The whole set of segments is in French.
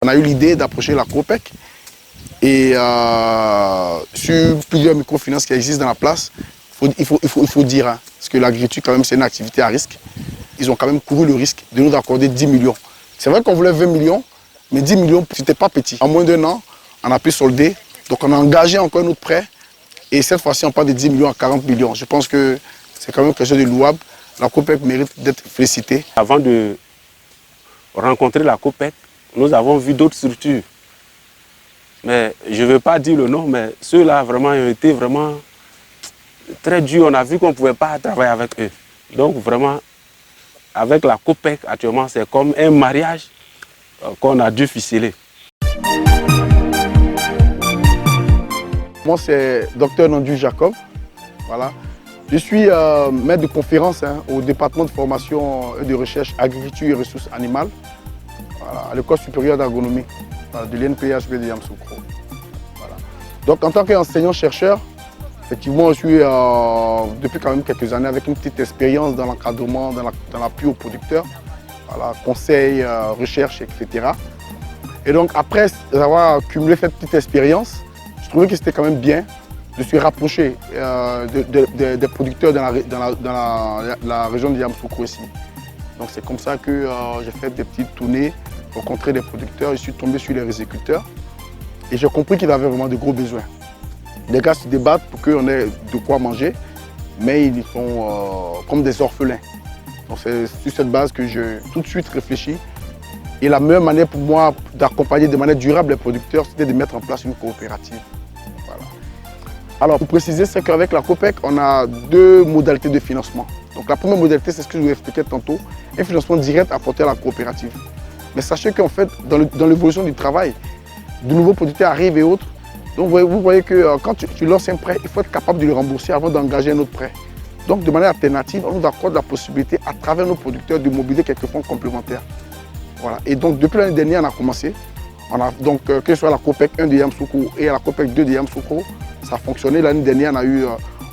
On a eu l'idée d'approcher la COPEC et sur plusieurs microfinances qui existent dans la place, il faut dire, hein, parce que l'agriculture quand même c'est une activité à risque. Ils ont quand même couru le risque de nous accorder 10 millions. C'est vrai qu'on voulait 20 millions, mais 10 millions, c'était pas petit. En moins d'1 an, on a pu solder, donc on a engagé encore un autre prêt. Et cette fois-ci, on parle de 10 millions à 40 millions. Je pense que c'est quand même quelque chose de louable. La COPEC mérite d'être félicitée. Avant de rencontrer la COPEC, nous avons vu d'autres structures. Mais je ne veux pas dire le nom, mais ceux-là vraiment ont été vraiment très durs. On a vu qu'on ne pouvait pas travailler avec eux. Donc vraiment, avec la COPEC actuellement, c'est comme un mariage qu'on a dû ficeler. Moi, c'est Dr Nandu Jacob. Voilà. Je suis maître de conférence au département de formation et de recherche agriculture et ressources animales à l'École supérieure d'agronomie de l'INPHB de Yamoussoukro. Voilà. Donc en tant qu'enseignant-chercheur, effectivement, je suis depuis quand même quelques années avec une petite expérience dans l'encadrement, dans l'appui aux producteurs, voilà, conseil, recherche, etc. Et donc après avoir cumulé cette petite expérience, je trouvais que c'était quand même bien de se rapprocher des producteurs dans la région de Yamoussoukro ici. Donc c'est comme ça que j'ai fait des petites tournées, rencontré des producteurs, je suis tombé sur les riziculteurs et j'ai compris qu'ils avaient vraiment de gros besoins. Les gars se débattent pour qu'on ait de quoi manger, mais ils sont comme des orphelins. Donc c'est sur cette base que j'ai tout de suite réfléchi. Et la meilleure manière pour moi d'accompagner de manière durable les producteurs, c'était de mettre en place une coopérative. Voilà. Alors pour préciser, c'est qu'avec la COPEC, on a deux modalités de financement. Donc la première modalité, c'est ce que je vous expliquais tantôt, un financement direct apporté à la coopérative. Mais sachez qu'en fait, dans l'évolution du travail, de nouveaux producteurs arrivent et autres. Donc vous voyez que quand tu lances un prêt, il faut être capable de le rembourser avant d'engager un autre prêt. Donc de manière alternative, on nous accorde la possibilité à travers nos producteurs de mobiliser quelques fonds complémentaires. Voilà. Et donc depuis l'année dernière, on a commencé. On a donc que ce soit la COPEC 1 de Yamoussoukro et la COPEC 2 de Yamoussoukro, ça a fonctionné. L'année dernière,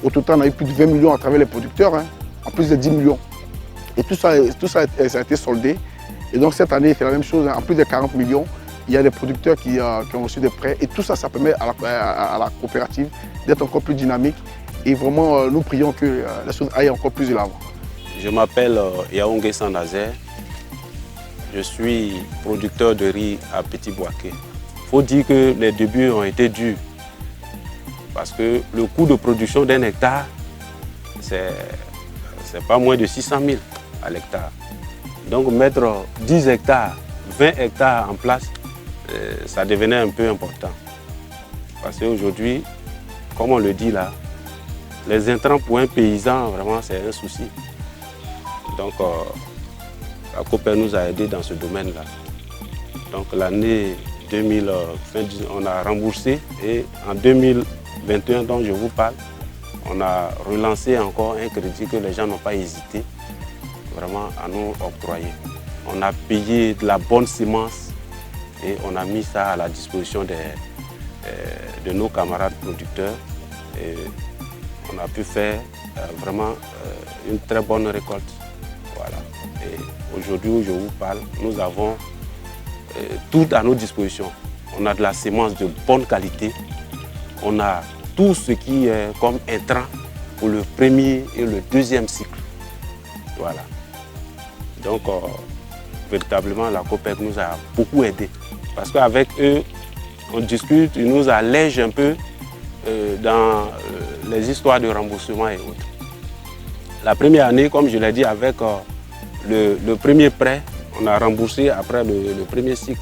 au total, on a eu plus de 20 millions à travers les producteurs, hein, en plus de 10 millions. Et tout ça a été soldé. Et donc cette année, c'est la même chose, hein, en plus de 40 millions. Il y a des producteurs qui ont reçu des prêts et tout ça, ça permet à la coopérative d'être encore plus dynamique. Et vraiment, nous prions que les choses aillent encore plus de l'avant. Je m'appelle Yaoungé Sandazer. Je suis producteur de riz à Petit Boaké. Il faut dire que les débuts ont été durs parce que le coût de production d'un hectare, c'est pas moins de 600 000 à l'hectare. Donc mettre 10 hectares, 20 hectares en place, ça devenait un peu important. Parce qu'aujourd'hui, comme on le dit là, les intrants pour un paysan, vraiment, c'est un souci. Donc, la COPEC nous a aidés dans ce domaine-là. Donc, l'année 2020, on a remboursé et en 2021, dont je vous parle, on a relancé encore un crédit que les gens n'ont pas hésité vraiment à nous octroyer. On a payé de la bonne semence et on a mis ça à la disposition de nos camarades producteurs. Et on a pu faire vraiment une très bonne récolte. Voilà. Et aujourd'hui où je vous parle, nous avons tout à nos dispositions. On a de la semence de bonne qualité. On a tout ce qui est comme intrant pour le premier et le deuxième cycle. Voilà. Donc, véritablement, la COPEC nous a beaucoup aidés. Parce qu'avec eux, on discute, ils nous allègent un peu dans les histoires de remboursement et autres. La première année, comme je l'ai dit, avec le premier prêt, on a remboursé après le premier cycle.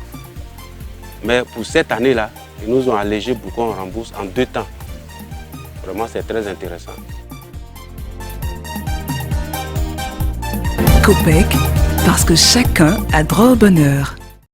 Mais pour cette année-là, ils nous ont allégé pour qu'on rembourse en 2 temps. Vraiment, c'est très intéressant. COPEC, parce que chacun a droit au bonheur.